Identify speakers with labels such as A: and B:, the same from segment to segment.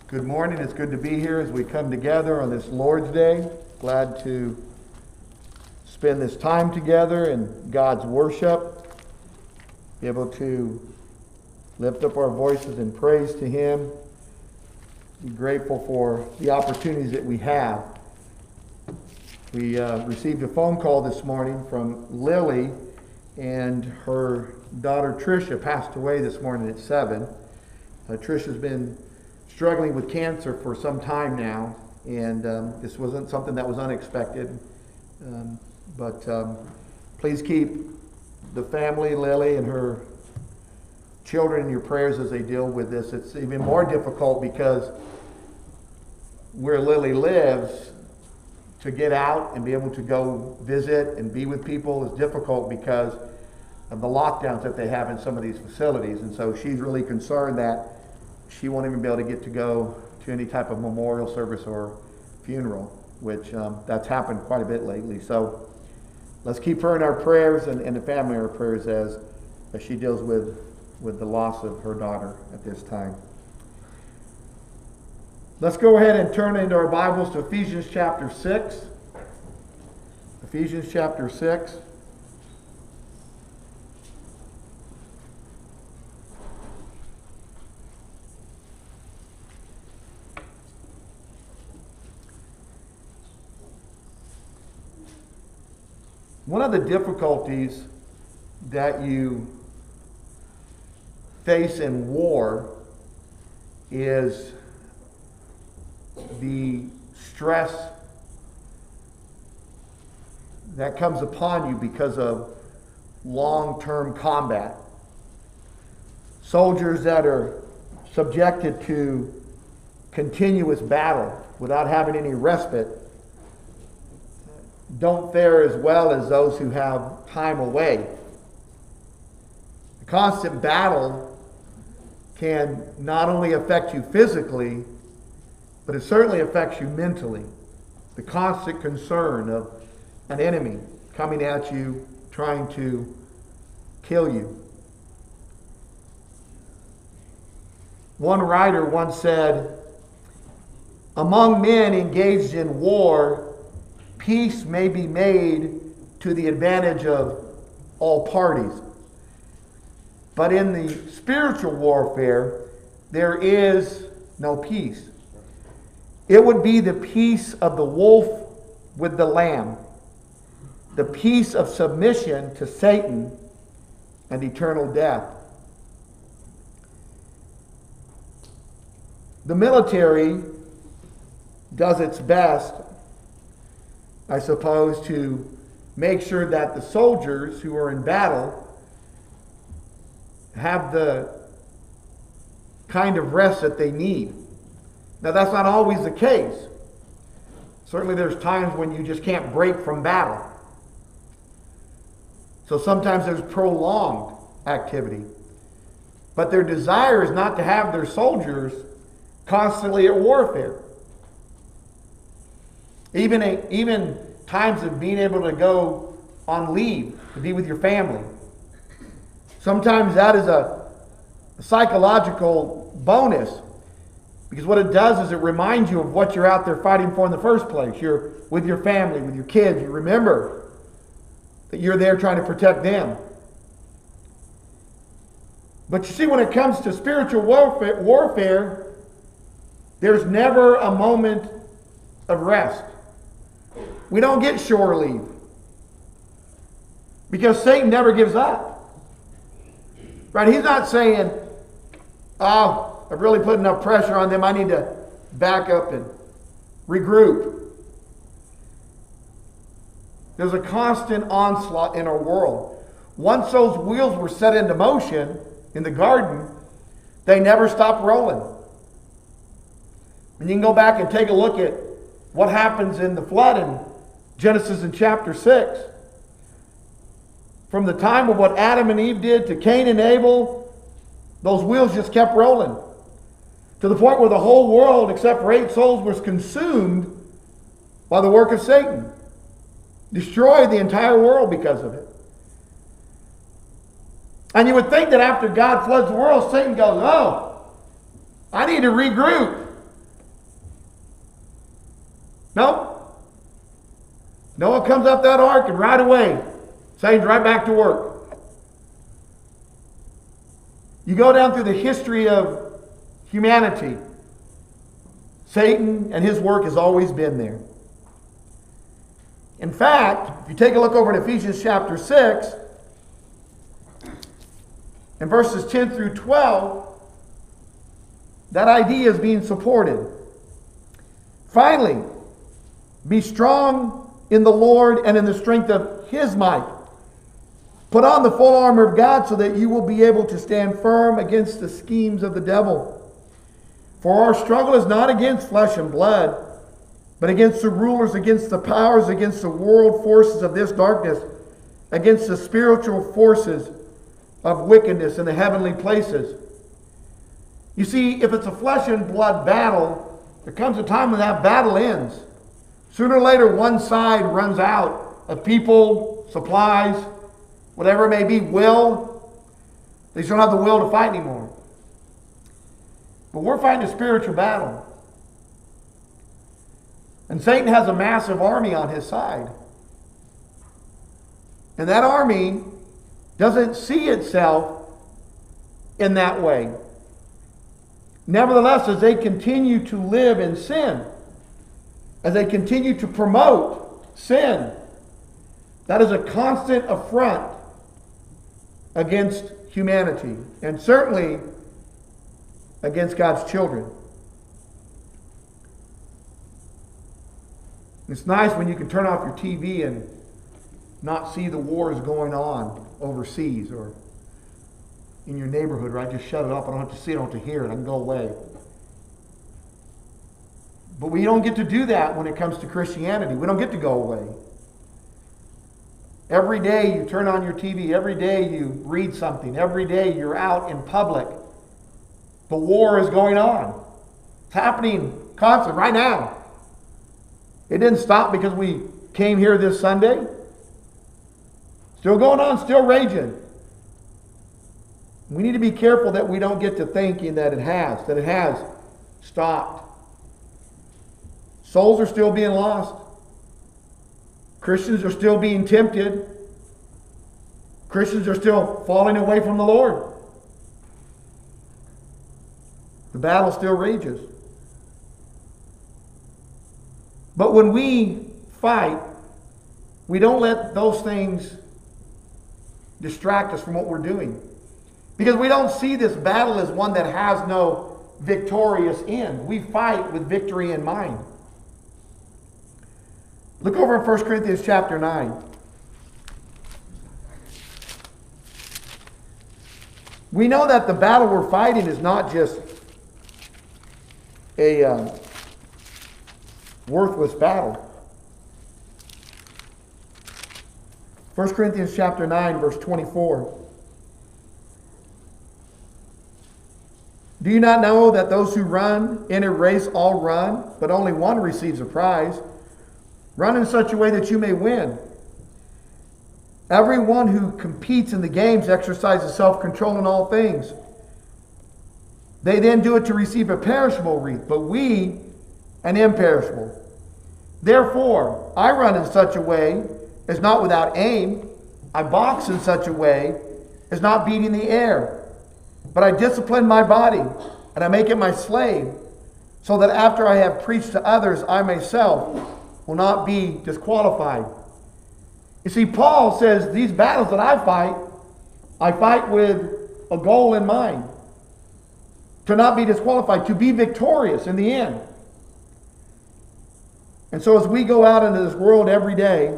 A: Good morning. It's good to be here as we come together on this Lord's Day. Glad to spend this time together in God's worship. Be able to lift up our voices in praise to Him. Be grateful for the opportunities that we have. We received a phone call this morning from Lily, and her daughter Tricia passed away this morning at 7. Tricia's been struggling with cancer for some time now, and this wasn't something that was unexpected. But please keep the family, Lily, and her children in your prayers as they deal with this. It's even more difficult because where Lily lives, to get out and be able to go visit and be with people is difficult because of the lockdowns that they have in some of these facilities. And so she's really concerned that she won't even be able to get to go to any type of memorial service or funeral, which that's happened quite a bit lately. So let's keep her in our prayers and the family in our prayers as she deals with the loss of her daughter at this time. Let's go ahead and turn into our Bibles to Ephesians chapter 6. Ephesians chapter 6. One of the difficulties that you face in war is the stress that comes upon you because of long-term combat. Soldiers that are subjected to continuous battle without having any respite don't fare as well as those who have time away. The constant battle can not only affect you physically, but it certainly affects you mentally. The constant concern of an enemy coming at you, trying to kill you. One writer once said, "Among men engaged in war, peace may be made to the advantage of all parties. But in the spiritual warfare, there is no peace. It would be the peace of the wolf with the lamb, the peace of submission to Satan and eternal death." The military does its best, I suppose, to make sure that the soldiers who are in battle have the kind of rest that they need. Now, that's not always the case. Certainly there's times when you just can't break from battle. So sometimes there's prolonged activity. But their desire is not to have their soldiers constantly at warfare. Even times of being able to go on leave to be with your family. Sometimes that is a psychological bonus, because what it does is it reminds you of what you're out there fighting for in the first place. You're with your family, with your kids. You remember that you're there trying to protect them. But you see, when it comes to spiritual warfare, there's never a moment of rest. We don't get shore leave, because Satan never gives up. Right? He's not saying, "Oh, I've really put enough pressure on them. I need to back up and regroup." There's a constant onslaught in our world. Once those wheels were set into motion in the garden, they never stopped rolling. And you can go back and take a look at what happens in the flood in Genesis in chapter 6. From the time of what Adam and Eve did to Cain and Abel, those wheels just kept rolling. To the point where the whole world, except for 8 souls, was consumed by the work of Satan. Destroyed the entire world because of it. And you would think that after God floods the world, Satan goes, "Oh, I need to regroup. Nope. Noah comes up that ark and right away, Satan's right back to work. You go down through the history of humanity, Satan and his work has always been there. In fact, if you take a look over in Ephesians chapter 6, in verses 10 through 12, that idea is being supported. Finally, be strong in the Lord and in the strength of His might. Put on the full armor of God so that you will be able to stand firm against the schemes of the devil. For our struggle is not against flesh and blood, but against the rulers, against the powers, against the world forces of this darkness, against the spiritual forces of wickedness in the heavenly places. You see, if it's a flesh and blood battle, there comes a time when that battle ends. Sooner or later, one side runs out of people, supplies, whatever it may be, will. They just don't have the will to fight anymore. But we're fighting a spiritual battle. And Satan has a massive army on his side. And that army doesn't see itself in that way. Nevertheless, as they continue to live in sin, as they continue to promote sin, that is a constant affront against humanity, and certainly against God's children. It's nice when you can turn off your TV and not see the wars going on overseas or in your neighborhood, right? Just shut it off. I don't have to see it, I don't have to hear it. I can go away. But we don't get to do that when it comes to Christianity. We don't get to go away. Every day you turn on your TV. Every day you read something. Every day you're out in public. The war is going on. It's happening constantly right now. It didn't stop because we came here this Sunday. Still going on, still raging. We need to be careful that we don't get to thinking that it has stopped. Souls are still being lost. Christians are still being tempted. Christians are still falling away from the Lord. The battle still rages. But when we fight, we don't let those things distract us from what we're doing. Because we don't see this battle as one that has no victorious end. We fight with victory in mind. Look over in 1 Corinthians chapter 9. We know that the battle we're fighting is not just a worthless battle. 1 Corinthians chapter 9, verse 24. Do you not know that those who run in a race all run, but only one receives a prize? Run in such a way that you may win. Everyone who competes in the games exercises self-control in all things. They then do it to receive a perishable wreath, but we an imperishable. Therefore, I run in such a way as not without aim. I box in such a way as not beating the air. But I discipline my body, and I make it my slave, so that after I have preached to others, I myself will not be disqualified. You see, Paul says these battles that I fight with a goal in mind. To not be disqualified, to be victorious in the end. And so as we go out into this world every day,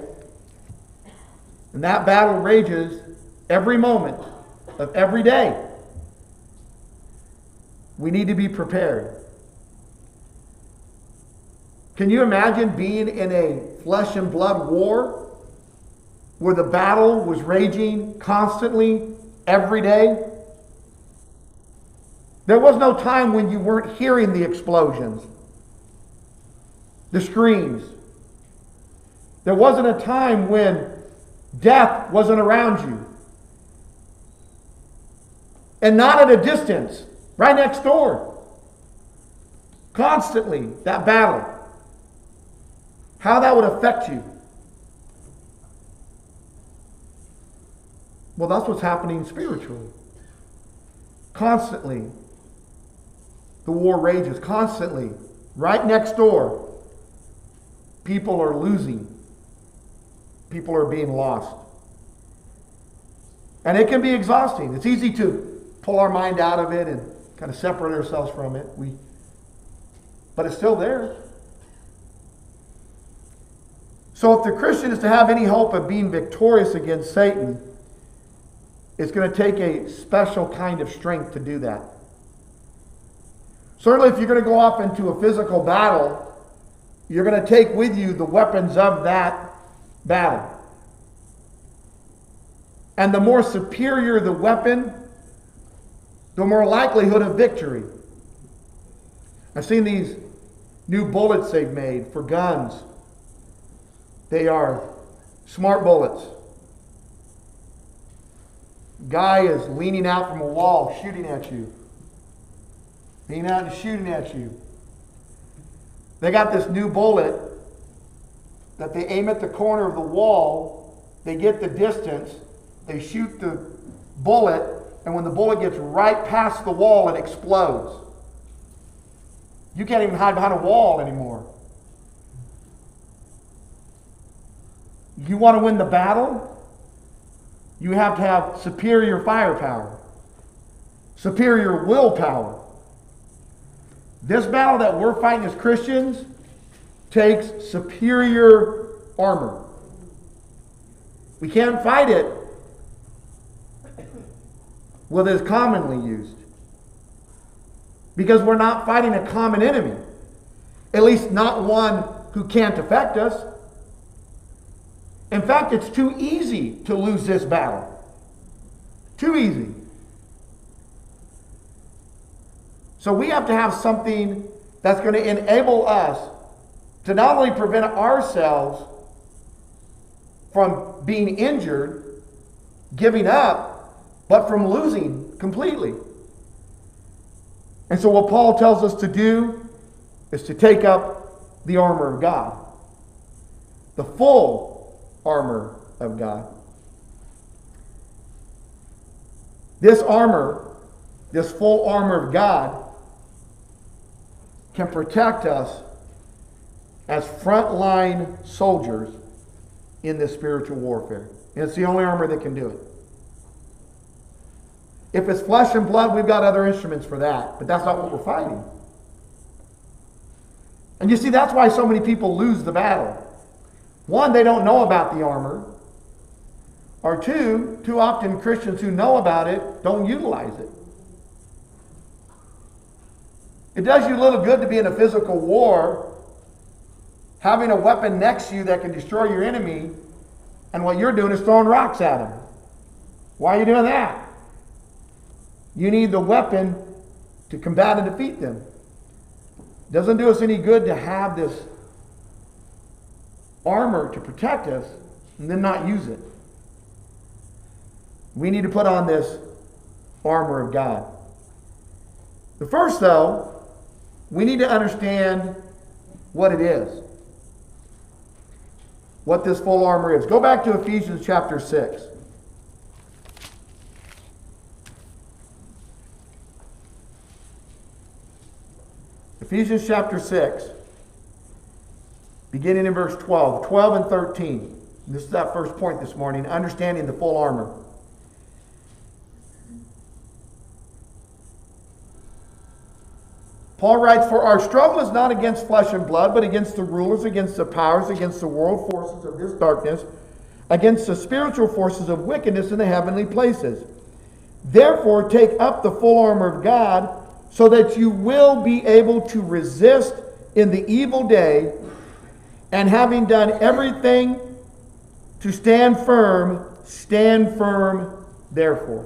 A: and that battle rages every moment of every day, we need to be prepared. Can you imagine being in a flesh and blood war where the battle was raging constantly every day? There was no time when you weren't hearing the explosions, the screams. There wasn't a time when death wasn't around you. And not at a distance, right next door. Constantly, that battle. how that would affect you. Well, that's what's happening spiritually. Constantly. The war rages constantly. Right next door. People are losing. People are being lost. And it can be exhausting. It's easy to pull our mind out of it and kind of separate ourselves from it. But it's still there. So if the Christian is to have any hope of being victorious against Satan, it's going to take a special kind of strength to do that. Certainly if you're going to go off into a physical battle, you're going to take with you the weapons of that battle. And the more superior the weapon, the more likelihood of victory. I've seen these new bullets they've made for guns. They are smart bullets. Guy is leaning out from a wall, shooting at you. Leaning out and shooting at you. They got this new bullet that they aim at the corner of the wall. They get the distance. They shoot the bullet, and when the bullet gets right past the wall, it explodes. You can't even hide behind a wall anymore. You want to win the battle? You have to have superior firepower, superior willpower. This battle that we're fighting as Christians takes superior armor. We can't fight it with as commonly used, because we're not fighting a common enemy, at least not one who can't affect us. In fact, it's too easy to lose this battle. Too easy. So we have to have something that's going to enable us to not only prevent ourselves from being injured, giving up, but from losing completely. And so what Paul tells us to do is to take up the armor of God. The full armor of God. This armor, this full armor of God, can protect us as frontline soldiers in this spiritual warfare. And it's the only armor that can do it. If it's flesh and blood, we've got other instruments for that. But that's not what we're fighting. And you see, that's why so many people lose the battle. One, they don't know about the armor. Or two, too often Christians who know about it don't utilize it. It does you little good to be in a physical war, having a weapon next to you that can destroy your enemy, and what you're doing is throwing rocks at them. Why are you doing that? You need the weapon to combat and defeat them. It doesn't do us any good to have this armor to protect us and then not use it. We need to put on this armor of God. But first, though, we need to understand what it is. What this full armor is. Go back to Ephesians chapter 6. Ephesians chapter 6, beginning in verse 12 and 13. This is that first point this morning, understanding the full armor. Paul writes, "For our struggle is not against flesh and blood, but against the rulers, against the powers, against the world forces of this darkness, against the spiritual forces of wickedness in the heavenly places. Therefore, take up the full armor of God, so that you will be able to resist in the evil day, and having done everything to stand firm therefore."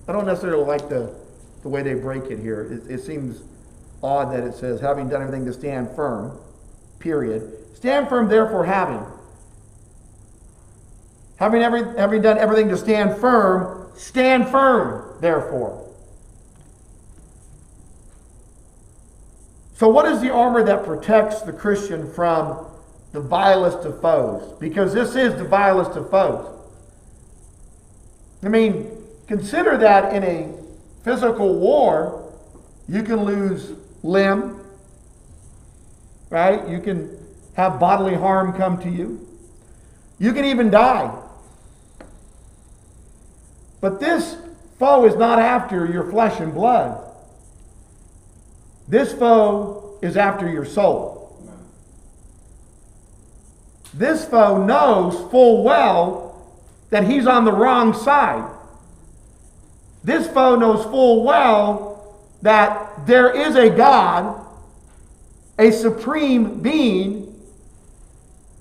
A: I don't necessarily like the way they break it here. It seems odd that it says, having done everything to stand firm, period. Stand firm, therefore, having done everything to stand firm, therefore. So what is the armor that protects the Christian from the vilest of foes, because this is the vilest of foes. I mean, consider that in a physical war, you can lose limb, right? You can have bodily harm come to you. You can even die. But this foe is not after your flesh and blood. This foe is after your soul. This foe knows full well that he's on the wrong side. This foe knows full well that there is a God, a supreme being,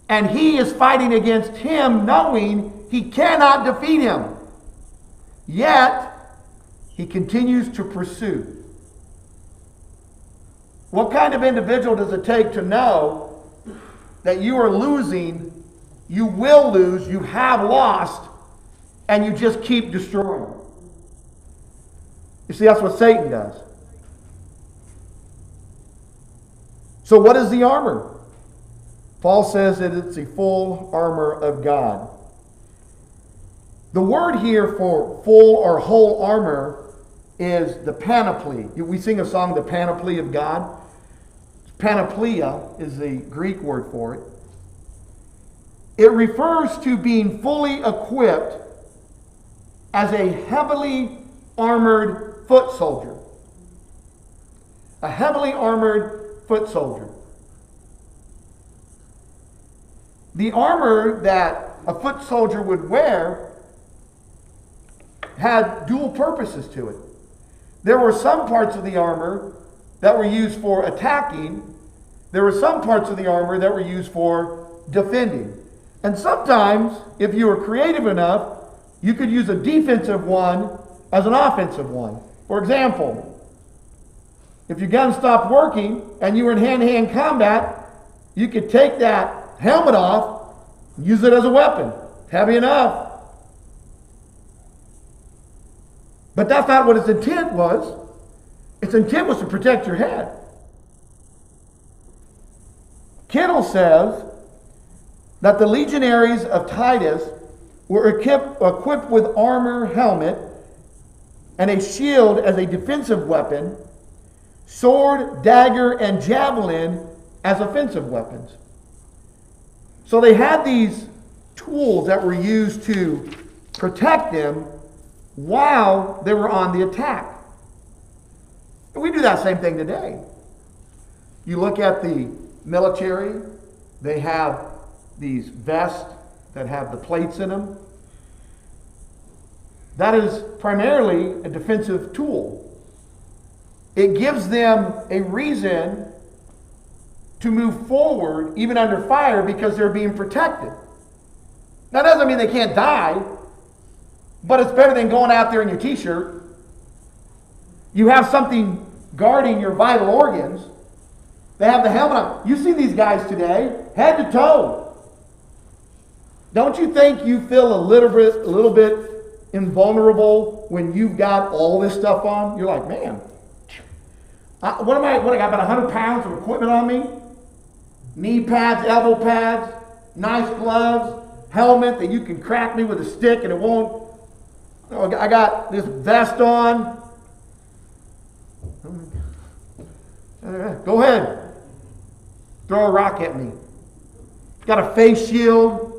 A: and he is fighting against him, knowing he cannot defeat him. Yet, he continues to pursue. What kind of individual does it take to know that you are losing, you will lose, you have lost, and you just keep destroying? You see, that's what Satan does. So what is the armor? Paul says that it's the full armor of God. The word here for full or whole armor is the panoply. We sing a song, The Panoply of God. Panoplia is the Greek word for it. It refers to being fully equipped as a heavily armored foot soldier. A heavily armored foot soldier. The armor that a foot soldier would wear had dual purposes to it. There were some parts of the armor that were used for attacking. There were some parts of the armor that were used for defending. And sometimes, if you were creative enough, you could use a defensive one as an offensive one. For example, if your gun stopped working and you were in hand-to-hand combat, you could take that helmet off and use it as a weapon. It's heavy enough. But that's not what its intent was. Its intent was to protect your head. Kittle says that the legionaries of Titus were equipped with armor, helmet, and a shield as a defensive weapon, sword, dagger, and javelin as offensive weapons. So they had these tools that were used to protect them while they were on the attack. And we do that same thing today. You look at the military, they have these vests that have the plates in them. That is primarily a defensive tool. It gives them a reason to move forward even under fire because they're being protected. That doesn't mean they can't die, but it's better than going out there in your t-shirt. You have something guarding your vital organs. They have the helmet on. You see these guys today, head to toe. Don't you think you feel a little bit invulnerable when you've got all this stuff on? You're like, man, what I got about 100 pounds of equipment on me? Knee pads, elbow pads, nice gloves, helmet that you can crack me with a stick and it won't. I got this vest on. Go ahead. Throw a rock at me. Got a face shield.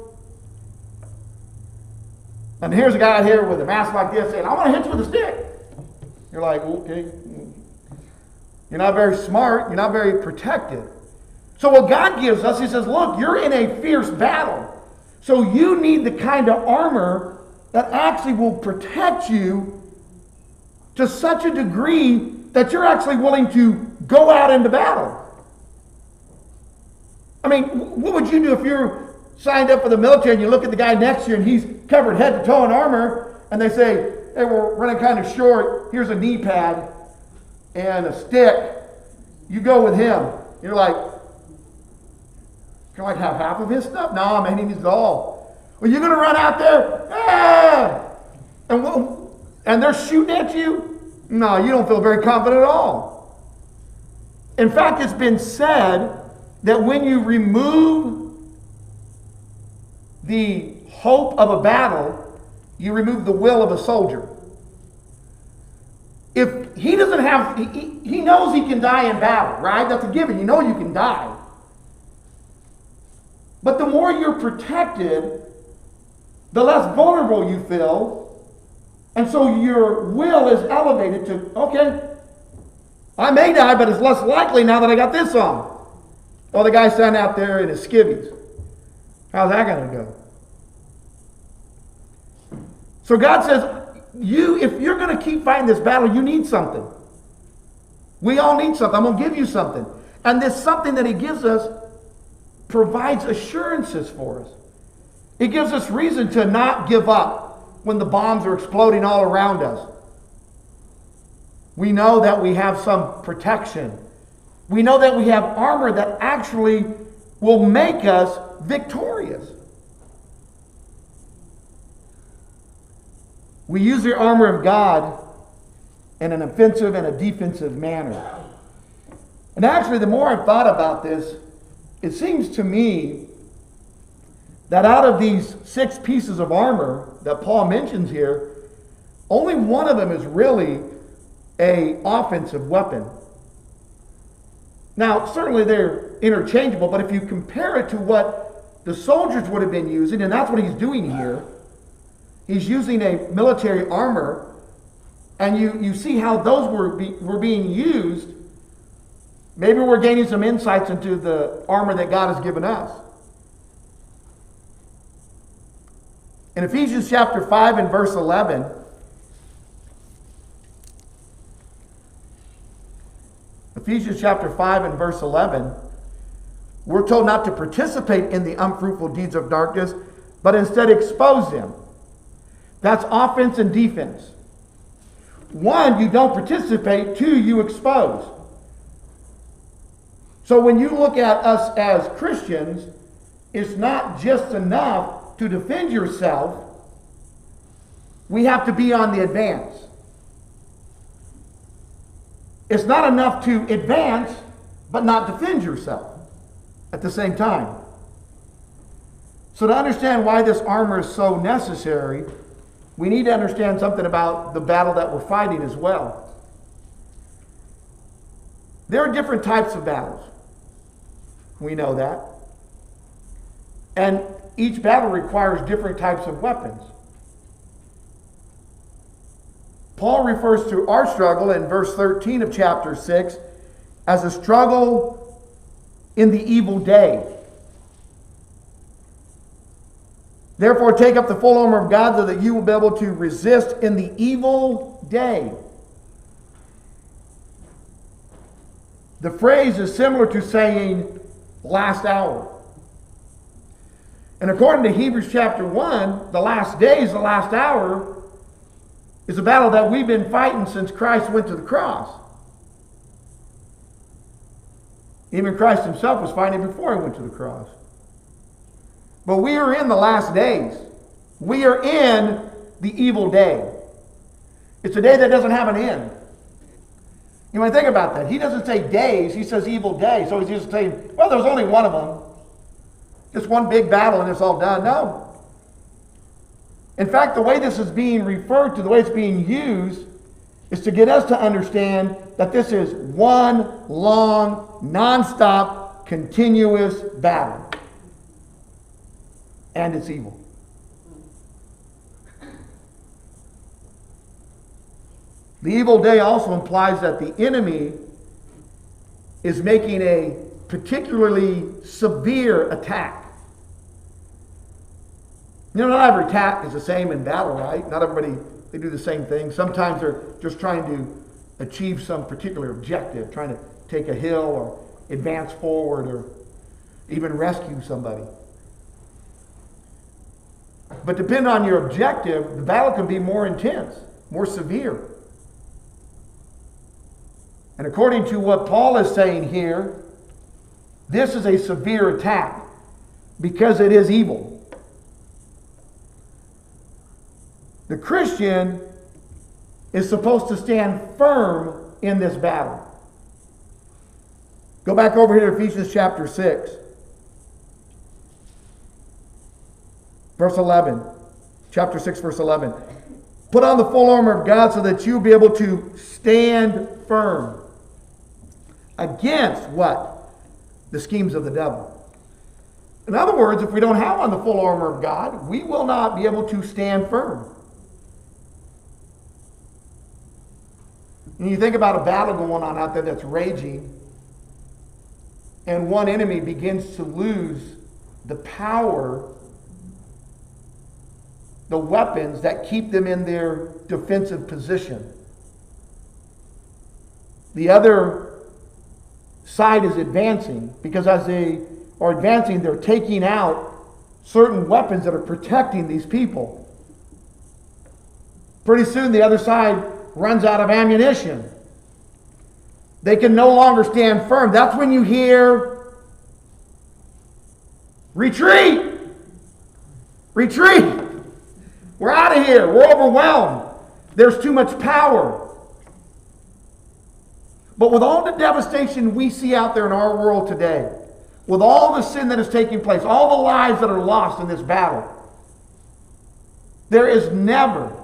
A: And here's a guy here with a mask like this saying, I want to hit you with a stick. You're like, okay. You're not very smart. You're not very protected. So what God gives us, he says, look, you're in a fierce battle. So you need the kind of armor that actually will protect you to such a degree that you're actually willing to go out into battle. I mean, what would you do if you're signed up for the military and you look at the guy next to you and he's covered head to toe in armor and they say, hey, we're running kind of short. Here's a knee pad and a stick. You go with him. You're like, can I have half of his stuff? No, man, he needs it all. Well, you're going to run out there, and they're shooting at you? No, you don't feel very confident at all. In fact, it's been said that when you remove the hope of a battle, you remove the will of a soldier. If he doesn't have, he knows he can die in battle, right? That's a given. You know you can die. But the more you're protected, the less vulnerable you feel. And so your will is elevated to, okay, I may die, but it's less likely now that I got this on. Or the guy standing out there in his skivvies. How's that going to go? So God says, if you're going to keep fighting this battle, you need something. We all need something. I'm going to give you something. And this something that he gives us provides assurances for us. It gives us reason to not give up when the bombs are exploding all around us. We know that we have some protection. We know that we have armor that actually will make us victorious. We use the armor of God in an offensive and a defensive manner. And actually, the more I've thought about this, it seems to me that out of these 6 pieces of armor that Paul mentions here, only one of them is really an offensive weapon. Now, certainly they're interchangeable, but if you compare it to what the soldiers would have been using, and that's what he's doing here, he's using a military armor, and you see how those were being used. Maybe we're gaining some insights into the armor that God has given us. In Ephesians chapter 5 and verse 11, Ephesians chapter 5 and verse 11, we're told not to participate in the unfruitful deeds of darkness, but instead expose them. That's offense and defense. 1, you don't participate. 2, you expose. So when you look at us as Christians, it's not just enough to defend yourself. We have to be on the advance. It's not enough to advance, but not defend yourself at the same time. So to understand why this armor is so necessary, we need to understand something about the battle that we're fighting as well. There are different types of battles. We know that. And each battle requires different types of weapons. Paul refers to our struggle in verse 13 of chapter 6 as a struggle in the evil day. Therefore, take up the full armor of God so that you will be able to resist in the evil day. The phrase is similar to saying last hour. And according to Hebrews chapter 1, the last days, the last hour, is a battle that we've been fighting since Christ went to the cross. Even Christ himself was fighting before he went to the cross. But we are in the last days. We are in the evil day. It's a day that doesn't have an end. You might think about that. He doesn't say days, he says evil day. So he's just saying, well, there's only one of them. Just one big battle and it's all done. No. In fact, the way this is being referred to, the way it's being used, is to get us to understand that this is one long, non-stop, continuous battle. And it's evil. The evil day also implies that the enemy is making a particularly severe attack. You know, not every attack is the same in battle, right? Not everybody, they do the same thing. Sometimes they're just trying to achieve some particular objective, trying to take a hill or advance forward or even rescue somebody. But depending on your objective, the battle can be more intense, more severe. And according to what Paul is saying here, this is a severe attack because it is evil. The Christian is supposed to stand firm in this battle. Go back over here to Ephesians chapter 6. Verse 11. Chapter 6, verse 11. Put on the full armor of God so that you'll be able to stand firm against what? The schemes of the devil. In other words, if we don't have on the full armor of God, we will not be able to stand firm. And you think about a battle going on out there that's raging, and one enemy begins to lose the power, the weapons that keep them in their defensive position. The other side is advancing, because as they are advancing, they're taking out certain weapons that are protecting these people. Pretty soon the other side runs out of ammunition. They can no longer stand firm. That's when you hear, retreat! Retreat! We're out of here. We're overwhelmed. There's too much power. But with all the devastation we see out there in our world today, with all the sin that is taking place, all the lives that are lost in this battle, there is never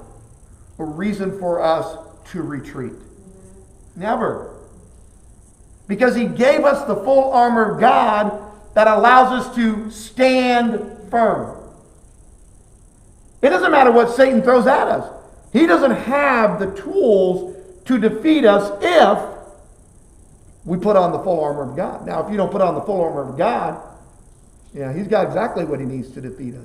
A: a reason for us to retreat. Never. Because he gave us the full armor of God that allows us to stand firm. It doesn't matter what Satan throws at us. He doesn't have the tools to defeat us if we put on the full armor of God. Now, if you don't put on the full armor of God, he's got exactly what he needs to defeat us.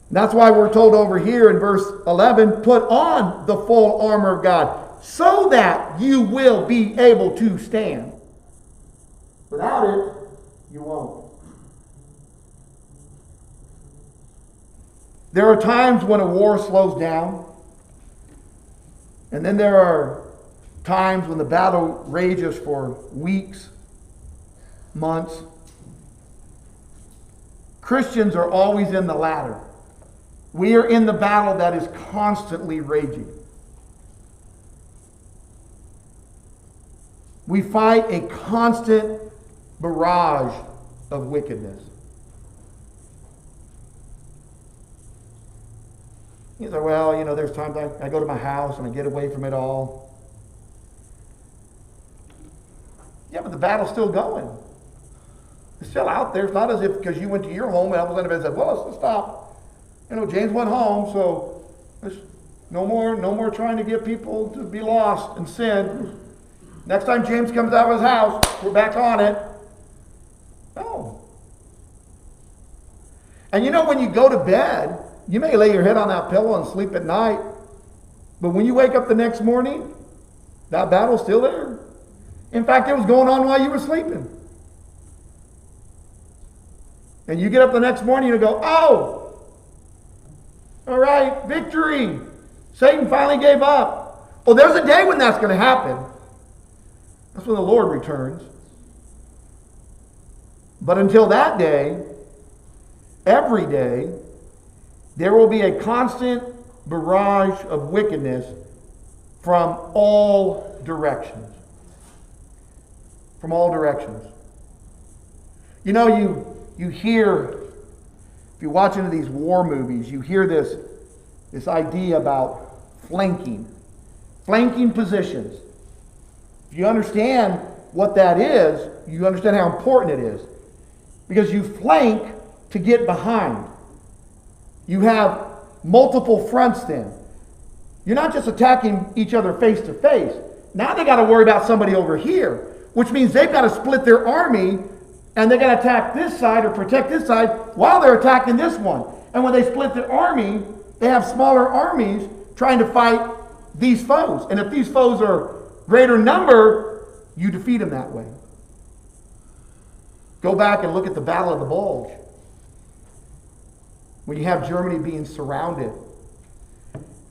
A: And that's why we're told over here in verse 11, put on the full armor of God so that you will be able to stand. Without it, you won't. There are times when a war slows down, and then there are times when the battle rages for weeks, months. Christians are always in the latter. We are in the battle that is constantly raging. We fight a constant barrage of wickedness. You say, well, there's times I go to my house and I get away from it all. Yeah, but the battle's still going. It's still out there. It's not as if because you went to your home and all of a sudden said, well, let's stop. James went home, so there's no more trying to get people to be lost and sin. Next time James comes out of his house, we're back on it. No. And when you go to bed, you may lay your head on that pillow and sleep at night, but when you wake up the next morning, that battle's still there. In fact, it was going on while you were sleeping. And you get up the next morning and go, oh, all right, victory. Satan finally gave up. Well, there's a day when that's going to happen. That's when the Lord returns. But until that day, every day, there will be a constant barrage of wickedness from all directions. From all directions. You hear, if you watch into these war movies, you hear this idea about flanking positions. If you understand what that is, you understand how important it is. Because you flank to get behind. You have multiple fronts then. You're not just attacking each other face to face. Now they got to worry about somebody over here, which means they've got to split their army and they got to attack this side or protect this side while they're attacking this one. And when they split their army, they have smaller armies trying to fight these foes. And if these foes are greater number, you defeat them that way. Go back and look at the Battle of the Bulge. When you have Germany being surrounded.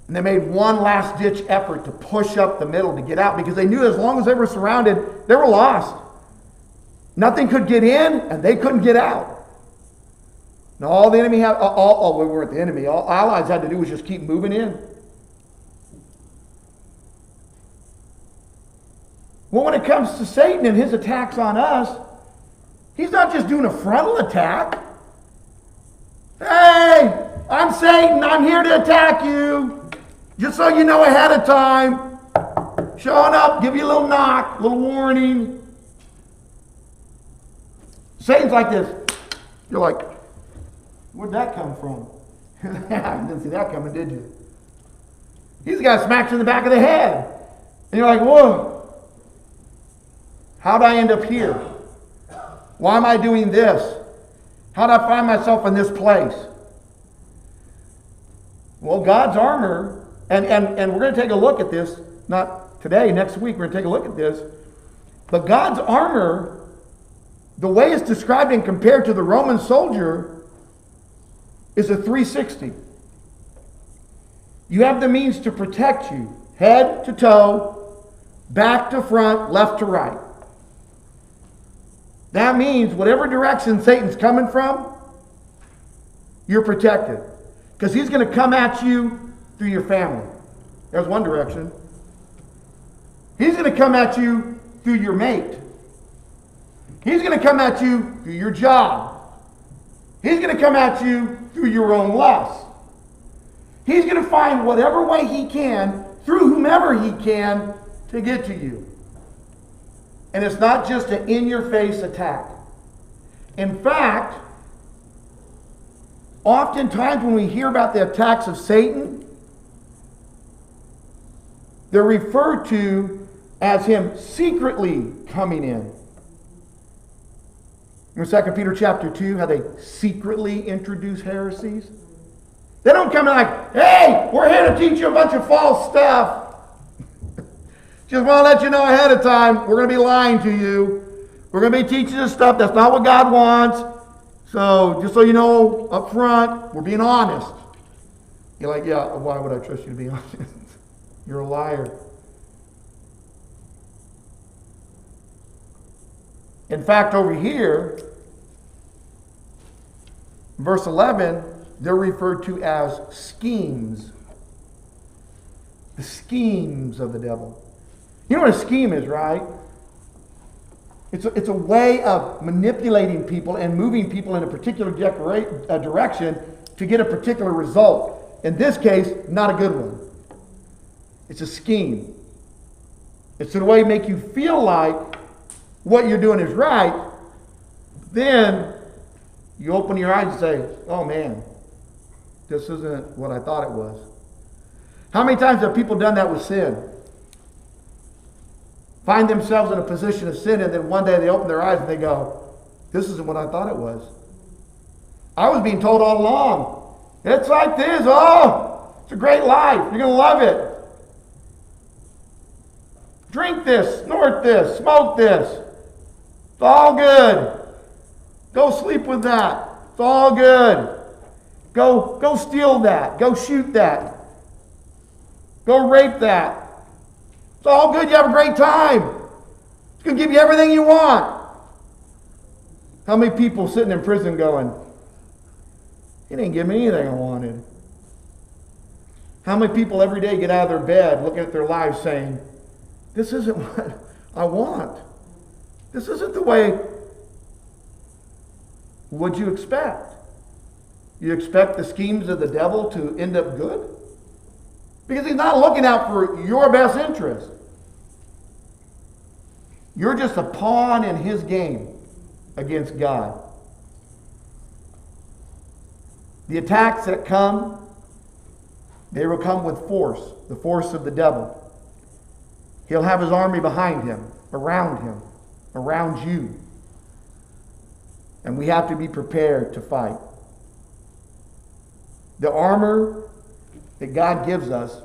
A: And they made one last ditch effort to push up the middle to get out because they knew as long as they were surrounded, they were lost. Nothing could get in and they couldn't get out. Now all the enemy had, we weren't the enemy, all allies had to do was just keep moving in. Well, when it comes to Satan and his attacks on us, he's not just doing a frontal attack. Hey, I'm Satan. I'm here to attack you. Just so you know ahead of time. Showing up, give you a little knock, a little warning. Satan's like this. You're like, where'd that come from? You didn't see that coming, did you? He's the guy that smacks you in the back of the head. And you're like, whoa. How'd I end up here? Why am I doing this? How'd I find myself in this place? Well, God's armor, and we're going to take a look at this, not today, next week, we're going to take a look at this. But God's armor, the way it's described and compared to the Roman soldier, is a 360. You have the means to protect you, head to toe, back to front, left to right. That means whatever direction Satan's coming from, you're protected. Because he's going to come at you through your family. There's one direction. He's going to come at you through your mate. He's going to come at you through your job. He's going to come at you through your own lust. He's going to find whatever way he can, through whomever he can, to get to you. And it's not just an in-your-face attack. In fact, oftentimes when we hear about the attacks of Satan, they're referred to as him secretly coming in. In 2 Peter chapter 2, how they secretly introduce heresies. They don't come in like, hey, we're here to teach you a bunch of false stuff. Just want to let you know ahead of time, we're going to be lying to you. We're going to be teaching you stuff that's not what God wants. So, just so you know up front, we're being honest. You're like, yeah, why would I trust you to be honest? You're a liar. In fact, over here, verse 11, they're referred to as schemes. The schemes of the devil. You know what a scheme is, right? It's a way of manipulating people and moving people in a particular direction to get a particular result. In this case, not a good one. It's a scheme. It's a way to make you feel like what you're doing is right. Then you open your eyes and say, oh man, this isn't what I thought it was. How many times have people done that with sin? Find themselves in a position of sin, and then one day they open their eyes and they go, this isn't what I thought it was. I was being told all along, it's like this. Oh, it's a great life. You're going to love it. Drink this, snort this, smoke this. It's all good. Go sleep with that. It's all good. Go steal that. Go shoot that. Go rape that. It's all good. You have a great time. It's going to give you everything you want. How many people sitting in prison going, he didn't give me anything I wanted? How many people every day get out of their bed looking at their lives saying, this isn't what I want. This isn't the way. What'd you expect? You expect the schemes of the devil to end up good? Because he's not looking out for your best interest. You're just a pawn in his game against God. The attacks that come, they will come with force, the force of the devil. He'll have his army behind him, around you. And we have to be prepared to fight. The armor that God gives us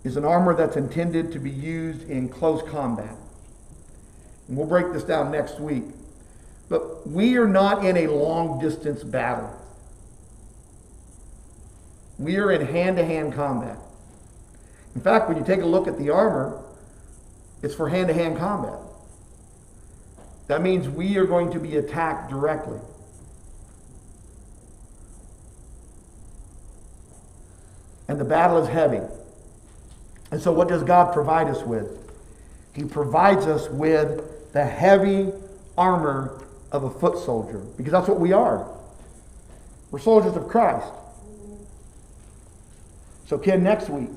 A: is an armor that's intended to be used in close combat. And we'll break this down next week. But we are not in a long-distance battle. We are in hand-to-hand combat. In fact, when you take a look at the armor, it's for hand-to-hand combat. That means we are going to be attacked directly. And the battle is heavy. And so what does God provide us with? He provides us with the heavy armor of a foot soldier. Because that's what we are. We're soldiers of Christ. So, Ken, next week,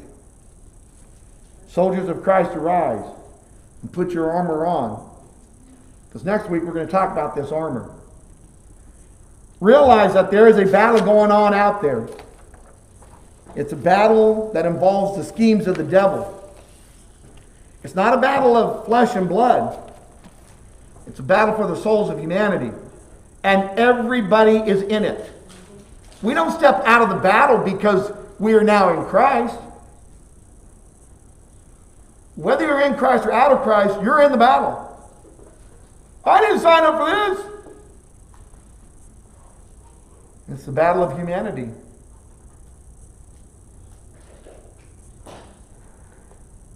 A: soldiers of Christ, arise and put your armor on. Because next week we're going to talk about this armor. Realize that there is a battle going on out there. It's a battle that involves the schemes of the devil. It's not a battle of flesh and blood. It's a battle for the souls of humanity. And everybody is in it. We don't step out of the battle because we are now in Christ. Whether you're in Christ or out of Christ, you're in the battle. I didn't sign up for this. It's the battle of humanity.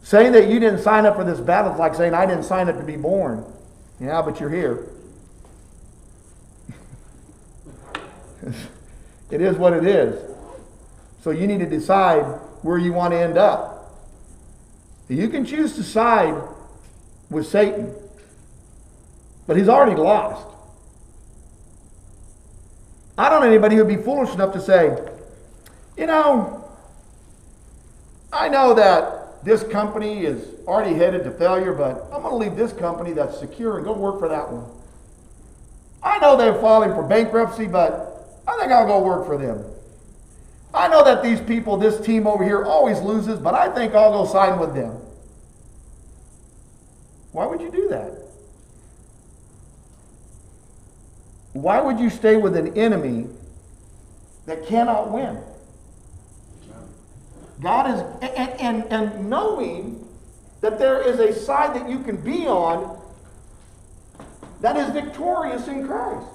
A: Saying that you didn't sign up for this battle is like saying I didn't sign up to be born. Yeah, but you're here. It is what it is. So you need to decide where you want to end up. You can choose to side with Satan, but he's already lost. I don't know anybody who would be foolish enough to say, I know that this company is already headed to failure, but I'm going to leave this company that's secure and go work for that one. I know they're filing for bankruptcy, but I think I'll go work for them. I know that these people, this team over here always loses, but I think I'll go sign with them. Why would you do that? Why would you stay with an enemy that cannot win? God is, and knowing that there is a side that you can be on that is victorious in Christ.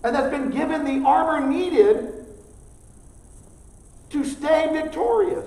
A: And that's been given the armor needed to stay victorious.